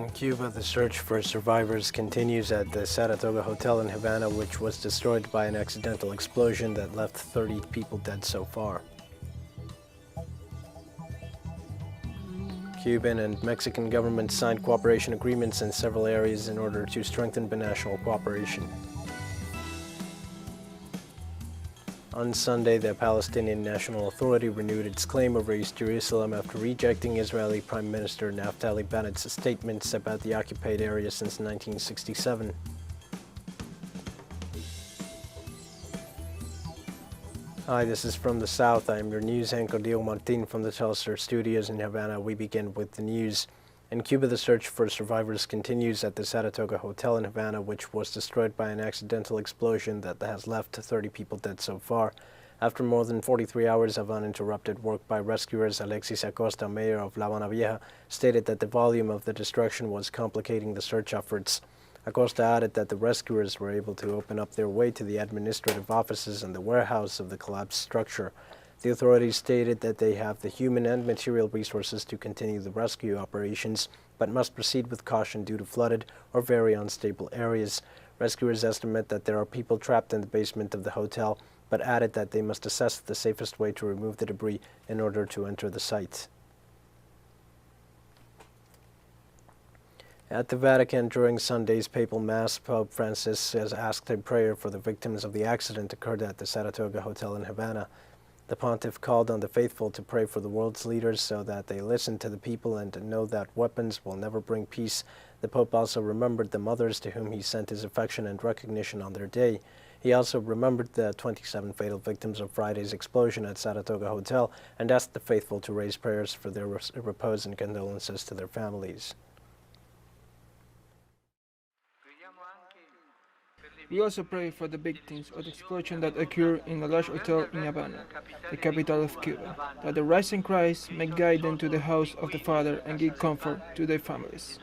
In Cuba, the search for survivors continues at the Saratoga Hotel in Havana, which was destroyed by an accidental explosion that left 30 people dead so far. Cuban and Mexican governments signed cooperation agreements in several areas in order to strengthen binational cooperation. On Sunday, the Palestinian National Authority renewed its claim over East Jerusalem after rejecting Israeli Prime Minister Naftali Bennett's statements about the occupied area since 1967. Hi, this is From the South. I am your news anchor, Diego Martin, from the Telesur Studios in Havana. We begin with the news. In Cuba, the search for survivors continues at the Saratoga Hotel in Havana, which was destroyed by an accidental explosion that has left 30 people dead so far. After more than 43 hours of uninterrupted work by rescuers, Alexis Acosta, mayor of La Habana Vieja, stated that the volume of the destruction was complicating the search efforts. Acosta added that the rescuers were able to open up their way to the administrative offices and the warehouse of the collapsed structure. The authorities stated that they have the human and material resources to continue the rescue operations, but must proceed with caution due to flooded or very unstable areas. Rescuers estimate that there are people trapped in the basement of the hotel, but added that they must assess the safest way to remove the debris in order to enter the site. At the Vatican during Sunday's papal mass, Pope Francis has asked a prayer for the victims of the accident occurred at the Saratoga Hotel in Havana. The pontiff called on the faithful to pray for the world's leaders so that they listen to the people and know that weapons will never bring peace. The Pope also remembered the mothers to whom he sent his affection and recognition on their day. He also remembered the 27 fatal victims of Friday's explosion at Saratoga Hotel and asked the faithful to raise prayers for their repose and condolences to their families. We also pray for the victims of the explosion that occurred in a large hotel in Havana, the capital of Cuba, that the rising Christ may guide them to the house of the Father and give comfort to their families.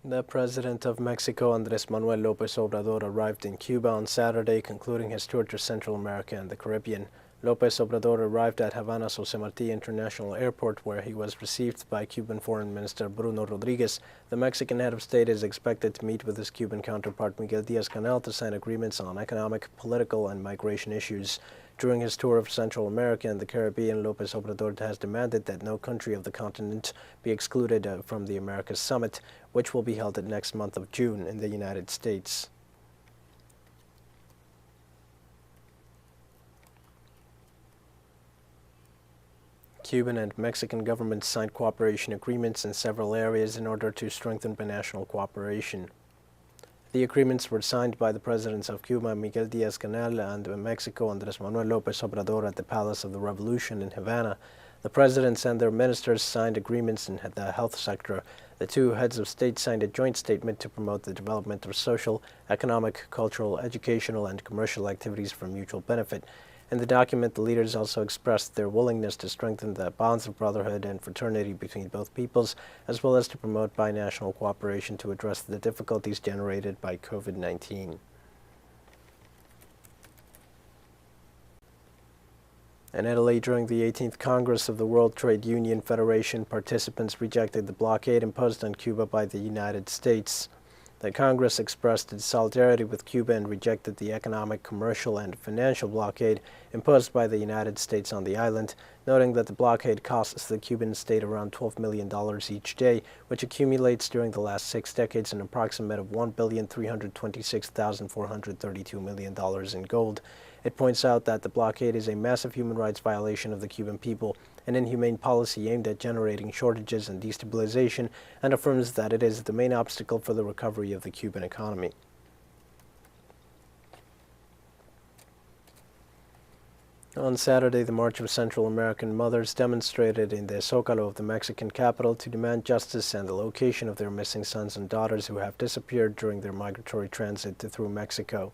The President of Mexico, Andrés Manuel Lopez Obrador, arrived in Cuba on Saturday, concluding his tour to Central America and the Caribbean. Lopez Obrador arrived at Havana's José Martí International Airport, where he was received by Cuban Foreign Minister Bruno Rodriguez. The Mexican head of state is expected to meet with his Cuban counterpart Miguel Díaz-Canel to sign agreements on economic, political, and migration issues. During his tour of Central America and the Caribbean, Lopez Obrador has demanded that no country of the continent be excluded from the Americas Summit, which will be held next month of June in the United States. Cuban and Mexican governments signed cooperation agreements in several areas in order to strengthen binational cooperation. The agreements were signed by the presidents of Cuba, Miguel Díaz-Canel, and Mexico, Andrés Manuel Lopez Obrador, at the Palace of the Revolution in Havana. The presidents and their ministers signed agreements in the health sector. The two heads of state signed a joint statement to promote the development of social, economic, cultural, educational, and commercial activities for mutual benefit. In the document, the leaders also expressed their willingness to strengthen the bonds of brotherhood and fraternity between both peoples, as well as to promote binational cooperation to address the difficulties generated by COVID-19. In Italy, during the 18th Congress of the World Trade Union Federation, participants rejected the blockade imposed on Cuba by the United States. The Congress expressed its solidarity with Cuba and rejected the economic, commercial, and financial blockade imposed by the United States on the island, noting that the blockade costs the Cuban state around $12 million each day, which accumulates during the last 6 decades an approximate of $1,326,432 million in gold. It points out that the blockade is a massive human rights violation of the Cuban people, an inhumane policy aimed at generating shortages and destabilization, and affirms that it is the main obstacle for the recovery of the Cuban economy. On Saturday, the March of Central American Mothers demonstrated in the Zócalo of the Mexican capital to demand justice and the location of their missing sons and daughters who have disappeared during their migratory transit through Mexico.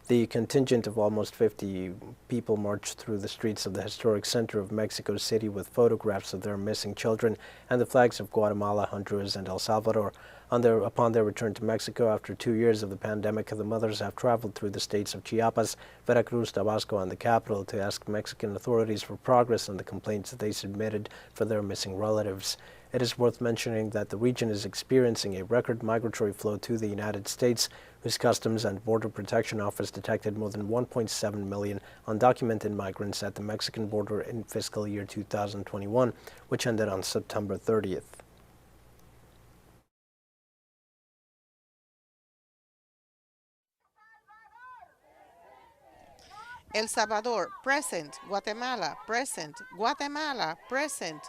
The contingent of almost 50 people marched through the streets of the historic center of Mexico City with photographs of their missing children and the flags of Guatemala, Honduras, and El Salvador. Upon their return to Mexico after 2 years of the pandemic, the mothers have traveled through the states of Chiapas, Veracruz, Tabasco, and the capital to ask Mexican authorities for progress on the complaints that they submitted for their missing relatives. It is worth mentioning that the region is experiencing a record migratory flow to the United States, whose Customs and Border Protection Office detected more than 1.7 million undocumented migrants at the Mexican border in fiscal year 2021, which ended on September 30th. El Salvador, present. Guatemala, present. Guatemala, present.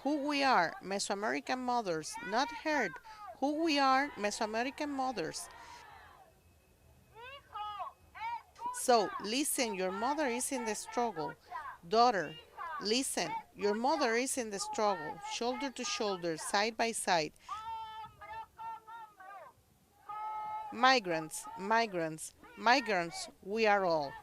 Who we are, Mesoamerican mothers, not heard. Who we are, Mesoamerican mothers. So, listen, your mother is in the struggle. Daughter, listen, your mother is in the struggle, shoulder to shoulder, side by side. Migrants, migrants, migrants, we are all.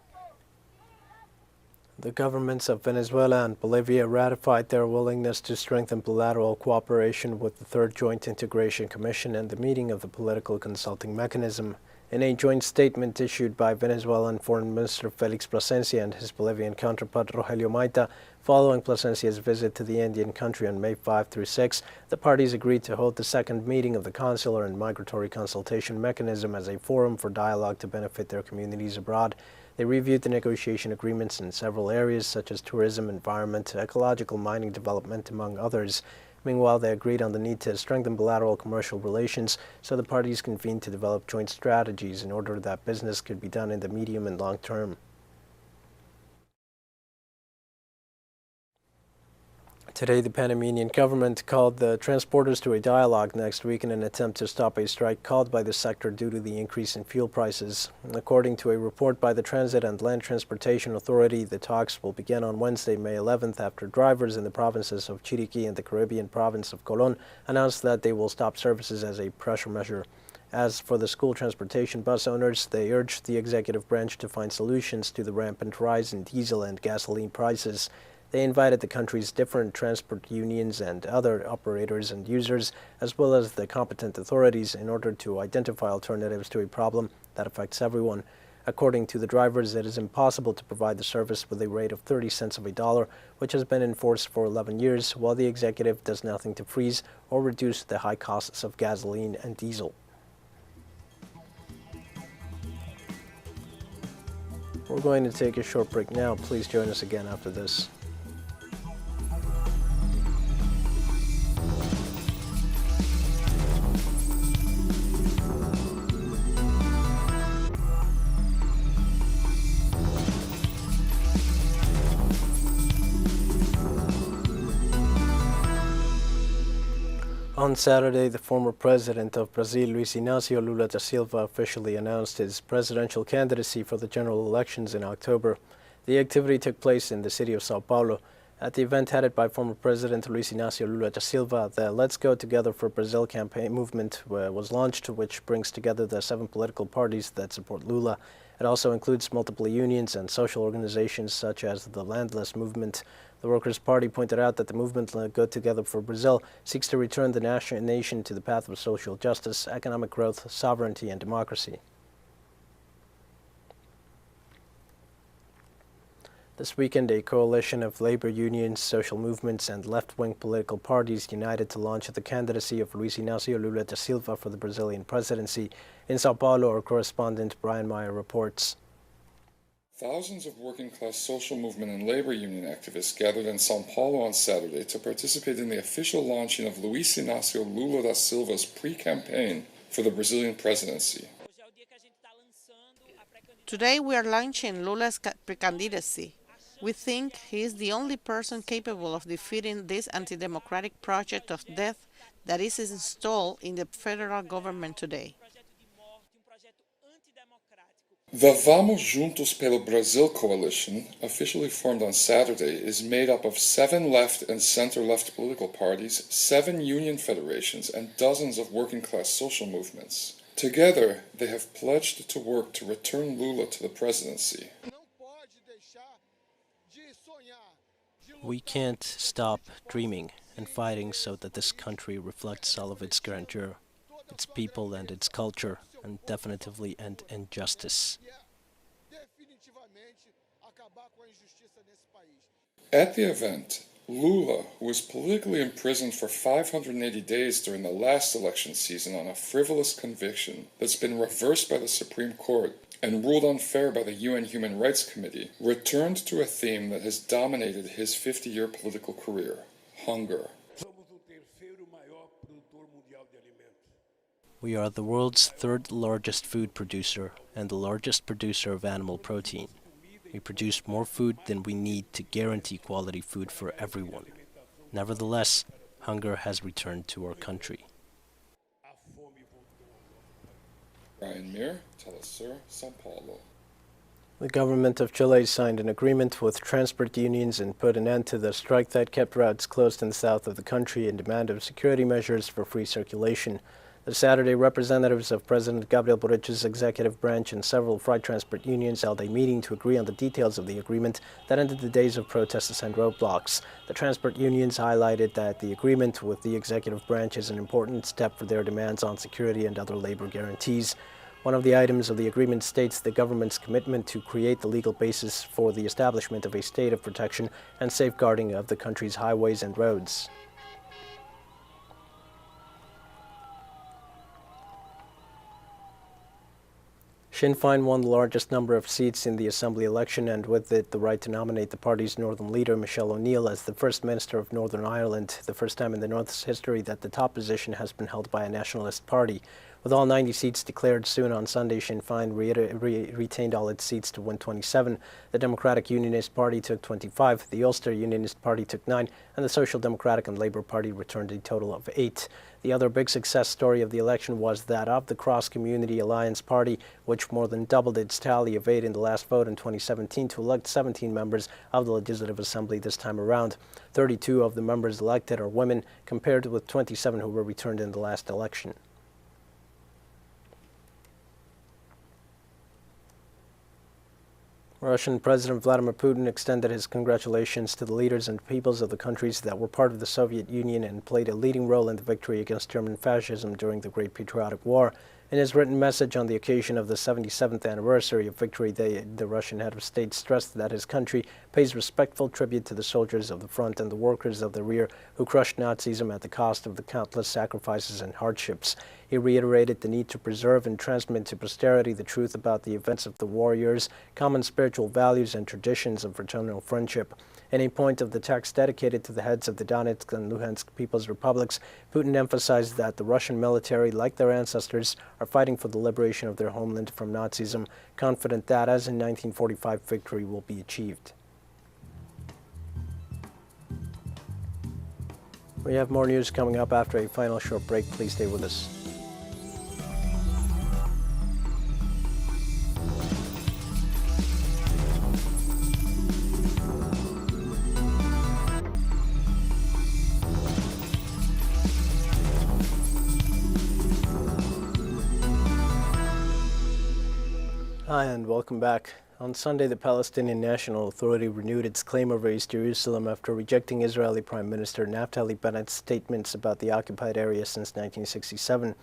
The governments of Venezuela and Bolivia ratified their willingness to strengthen bilateral cooperation with the Third Joint Integration Commission and the meeting of the Political Consulting Mechanism. In a joint statement issued by Venezuelan Foreign Minister Felix Plasencia and his Bolivian counterpart Rogelio Maita, following Plasencia's visit to the Andean country on May 5 through 6, the parties agreed to hold the second meeting of the Consular and Migratory Consultation Mechanism as a forum for dialogue to benefit their communities abroad. They reviewed the negotiation agreements in several areas such as tourism, environment, ecological mining development, among others. Meanwhile, they agreed on the need to strengthen bilateral commercial relations, so the parties convened to develop joint strategies in order that business could be done in the medium and long term. Today, the Panamanian government called the transporters to a dialogue next week in an attempt to stop a strike called by the sector due to the increase in fuel prices. According to a report by the Transit and Land Transportation Authority, the talks will begin on Wednesday, May 11th, after drivers in the provinces of Chiriquí and the Caribbean province of Colón announced that they will stop services as a pressure measure. As for the school transportation bus owners, they urged the executive branch to find solutions to the rampant rise in diesel and gasoline prices. They invited the country's different transport unions and other operators and users, as well as the competent authorities, in order to identify alternatives to a problem that affects everyone. According to the drivers, it is impossible to provide the service with a rate of 30 cents of a dollar, which has been enforced for 11 years, while the executive does nothing to freeze or reduce the high costs of gasoline and diesel. We're going to take a short break now. Please join us again after this. On Saturday, the former president of Brazil, Luiz Inácio Lula da Silva, officially announced his presidential candidacy for the general elections in October. The activity took place in the city of Sao Paulo. At the event headed by former President Luiz Inácio Lula da Silva, the Let's Go Together for Brazil campaign movement was launched, which brings together the 7 political parties that support Lula. It also includes multiple unions and social organizations such as the Landless Movement. The Workers' Party pointed out that the movement Go Together for Brazil seeks to return the nation to the path of social justice, economic growth, sovereignty, and democracy. This weekend, a coalition of labor unions, social movements, and left-wing political parties united to launch the candidacy of Luiz Inácio Lula da Silva for the Brazilian presidency. In Sao Paulo, our correspondent Brian Meyer reports. Thousands of working-class social movement and labor union activists gathered in São Paulo on Saturday to participate in the official launching of Luiz Inácio Lula da Silva's pre-campaign for the Brazilian presidency. Today we are launching Lula's pre-candidacy. We think he is the only person capable of defeating this anti-democratic project of death that is installed in the federal government today. The Vamos Juntos pelo Brasil coalition, officially formed on Saturday, is made up of 7 left and center-left political parties, 7 union federations, and dozens of working-class social movements. Together, they have pledged to work to return Lula to the presidency. We can't stop dreaming and fighting so that this country reflects all of its grandeur, its people and its culture, and definitively end injustice. At the event, Lula, who was politically imprisoned for 580 days during the last election season on a frivolous conviction that's been reversed by the Supreme Court and ruled unfair by the UN Human Rights Committee, returned to a theme that has dominated his 50-year political career: hunger. We are the world's third largest food producer and the largest producer of animal protein. We produce more food than we need to guarantee quality food for everyone. Nevertheless, hunger has returned to our country. Brian Mir, Telesur, São Paulo. The government of Chile signed an agreement with transport unions and put an end to the strike that kept routes closed in the south of the country in demand of security measures for free circulation. This Saturday, representatives of President Gabriel Borich's executive branch and several freight transport unions held a meeting to agree on the details of the agreement that ended the days of protests and roadblocks. The transport unions highlighted that the agreement with the executive branch is an important step for their demands on security and other labor guarantees. One of the items of the agreement states the government's commitment to create the legal basis for the establishment of a state of protection and safeguarding of the country's highways and roads. Sinn Féin won the largest number of seats in the Assembly election and with it the right to nominate the party's Northern leader Michelle O'Neill as the First Minister of Northern Ireland, the first time in the North's history that the top position has been held by a nationalist party. With all 90 seats declared soon on Sunday, Sinn Féin retained all its seats to win 27. The Democratic Unionist Party took 25, the Ulster Unionist Party took 9, and the Social Democratic and Labour Party returned a total of 8. The other big success story of the election was that of the Cross Community Alliance Party, which more than doubled its tally of 8 in the last vote in 2017 to elect 17 members of the Legislative Assembly this time around. 32 of the members elected are women, compared with 27 who were returned in the last election. Russian President Vladimir Putin extended his congratulations to the leaders and peoples of the countries that were part of the Soviet Union and played a leading role in the victory against German fascism during the Great Patriotic War. In his written message on the occasion of the 77th anniversary of victory, the Russian head of state stressed that his country pays respectful tribute to the soldiers of the front and the workers of the rear who crushed Nazism at the cost of the countless sacrifices and hardships. He reiterated the need to preserve and transmit to posterity the truth about the events of the war years, common spiritual values, and traditions of fraternal friendship. In a point of the text dedicated to the heads of the Donetsk and Luhansk People's Republics, Putin emphasized that the Russian military, like their ancestors, are fighting for the liberation of their homeland from Nazism, confident that, as in 1945, victory will be achieved. We have more news coming up after a final short break. Please stay with us. Hi and welcome back. On Sunday, the Palestinian National Authority renewed its claim over East Jerusalem after rejecting Israeli Prime Minister Naftali Bennett's statements about the occupied area since 1967.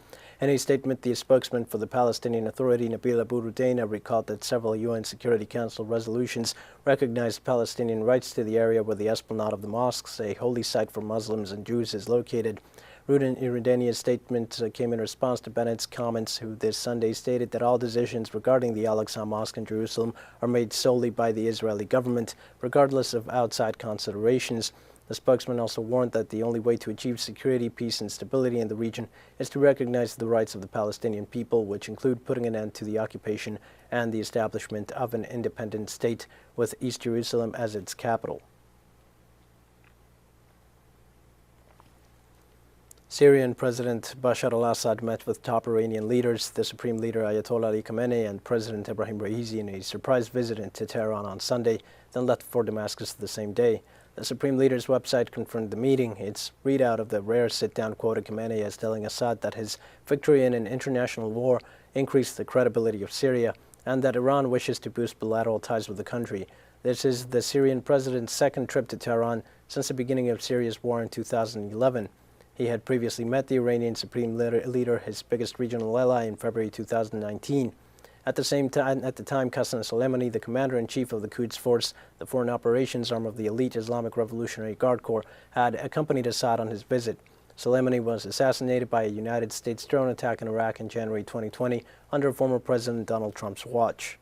In a statement, the spokesman for the Palestinian Authority, Nabil Abu Rudaina, recalled that several UN Security Council resolutions recognized Palestinian rights to the area where the esplanade of the mosques, a holy site for Muslims and Jews, is located. Rudainia's statement came in response to Bennett's comments, who this Sunday stated that all decisions regarding the Al-Aqsa Mosque in Jerusalem are made solely by the Israeli government, regardless of outside considerations. The spokesman also warned that the only way to achieve security, peace, and stability in the region is to recognize the rights of the Palestinian people, which include putting an end to the occupation and the establishment of an independent state with East Jerusalem as its capital. Syrian President Bashar al-Assad met with top Iranian leaders, the Supreme Leader Ayatollah Ali Khamenei and President Ebrahim Raisi in a surprise visit to Tehran on Sunday, then left for Damascus the same day. The Supreme Leader's website confirmed the meeting. Its readout of the rare sit-down quoted Khamenei as telling Assad that his victory in an international war increased the credibility of Syria and that Iran wishes to boost bilateral ties with the country. This is the Syrian president's second trip to Tehran since the beginning of Syria's war in 2011. He had previously met the Iranian Supreme Leader, his biggest regional ally, in February 2019. At the time, Qasem Soleimani, the commander-in-chief of the Quds Force, the foreign operations arm of the elite Islamic Revolutionary Guard Corps, had accompanied Assad on his visit. Soleimani was assassinated by a United States drone attack in Iraq in January 2020 under former President Donald Trump's watch.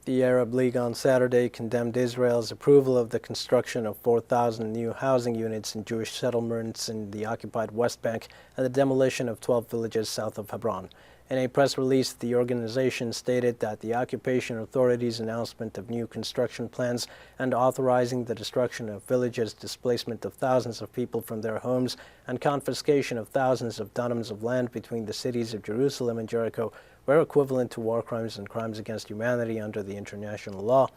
The Arab League on Saturday condemned Israel's approval of the construction of 4,000 new housing units in Jewish settlements in the occupied West Bank and the demolition of 12 villages south of Hebron. In a press release, the organization stated that the occupation authorities' announcement of new construction plans and authorizing the destruction of villages, displacement of thousands of people from their homes, and confiscation of thousands of dunams of land between the cities of Jerusalem and Jericho were equivalent to war crimes and crimes against humanity under the international law.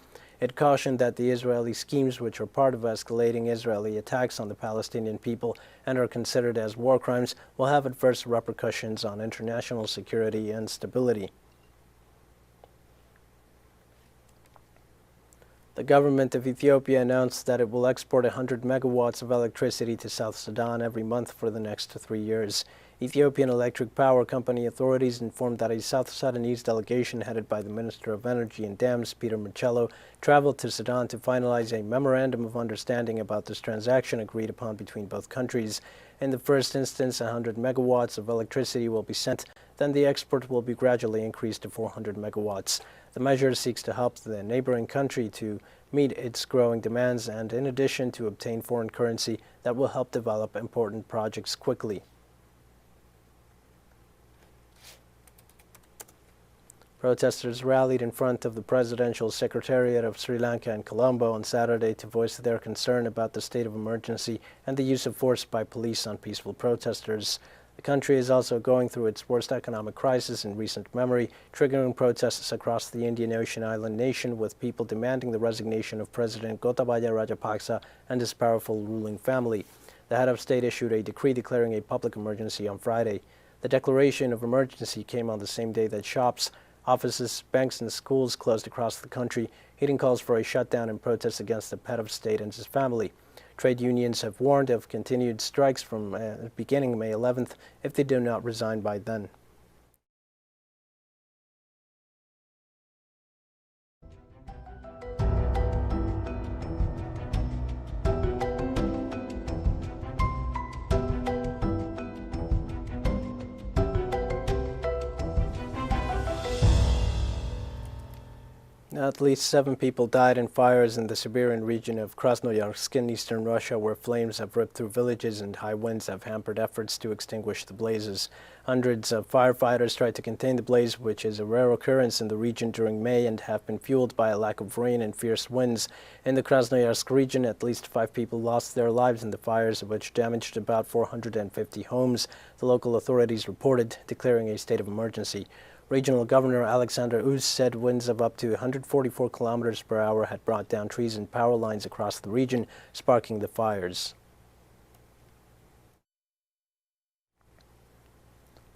It cautioned that the Israeli schemes, which are part of escalating Israeli attacks on the Palestinian people and are considered as war crimes, will have adverse repercussions on international security and stability. The government of Ethiopia announced that it will export 100 megawatts of electricity to South Sudan every month for the next 3 years. Ethiopian Electric Power Company authorities informed that a South Sudanese delegation headed by the Minister of Energy and Dams, Peter Marcello, traveled to Sudan to finalize a memorandum of understanding about this transaction agreed upon between both countries. In the first instance, 100 megawatts of electricity will be sent, then the export will be gradually increased to 400 megawatts. The measure seeks to help the neighboring country to meet its growing demands and, in addition, to obtain foreign currency that will help develop important projects quickly. Protesters rallied in front of the Presidential Secretariat of Sri Lanka in Colombo on Saturday to voice their concern about the state of emergency and the use of force by police on peaceful protesters. The country is also going through its worst economic crisis in recent memory, triggering protests across the Indian Ocean island nation, with people demanding the resignation of President Gotabaya Rajapaksa and his powerful ruling family. The head of state issued a decree declaring a public emergency on Friday. The declaration of emergency came on the same day that shops, offices, banks, and schools closed across the country, heeding calls for a shutdown in protest against the head of state and his family. Trade unions have warned of continued strikes from beginning May 11th if they do not resign by then. At least 7 people died in fires in the Siberian region of Krasnoyarsk in eastern Russia, where flames have ripped through villages and high winds have hampered efforts to extinguish the blazes. Hundreds of firefighters tried to contain the blaze, which is a rare occurrence in the region during May and have been fueled by a lack of rain and fierce winds. In the Krasnoyarsk region, at least 5 people lost their lives in the fires, which damaged about 450 homes, the local authorities reported, declaring a state of emergency. Regional Governor Alexander Uz said winds of up to 144 kilometers per hour had brought down trees and power lines across the region, sparking the fires.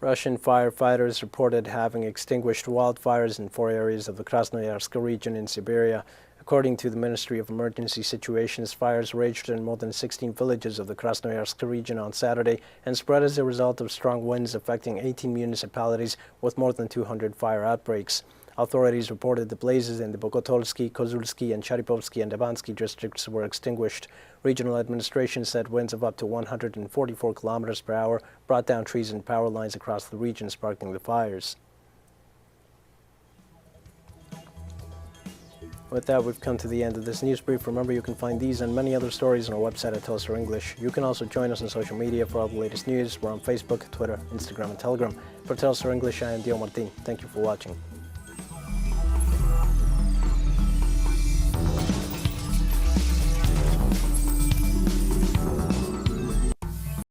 Russian firefighters reported having extinguished wildfires in 4 areas of the Krasnoyarsk region in Siberia. According to the Ministry of Emergency Situations, fires raged in more than 16 villages of the Krasnoyarsk region on Saturday and spread as a result of strong winds affecting 18 municipalities with more than 200 fire outbreaks. Authorities reported the blazes in the Bogotolsky, Kozulsky, and Charipovsky and Abansky districts were extinguished. Regional administration said winds of up to 144 kilometers per hour brought down trees and power lines across the region, sparking the fires. With that, we've come to the end of this news brief. Remember, you can find these and many other stories on our website at Telstar English. You can also join us on social media for all the latest news. We're on Facebook, Twitter, Instagram, and Telegram. For Telstar English, I am Dio Martin. Thank you for watching.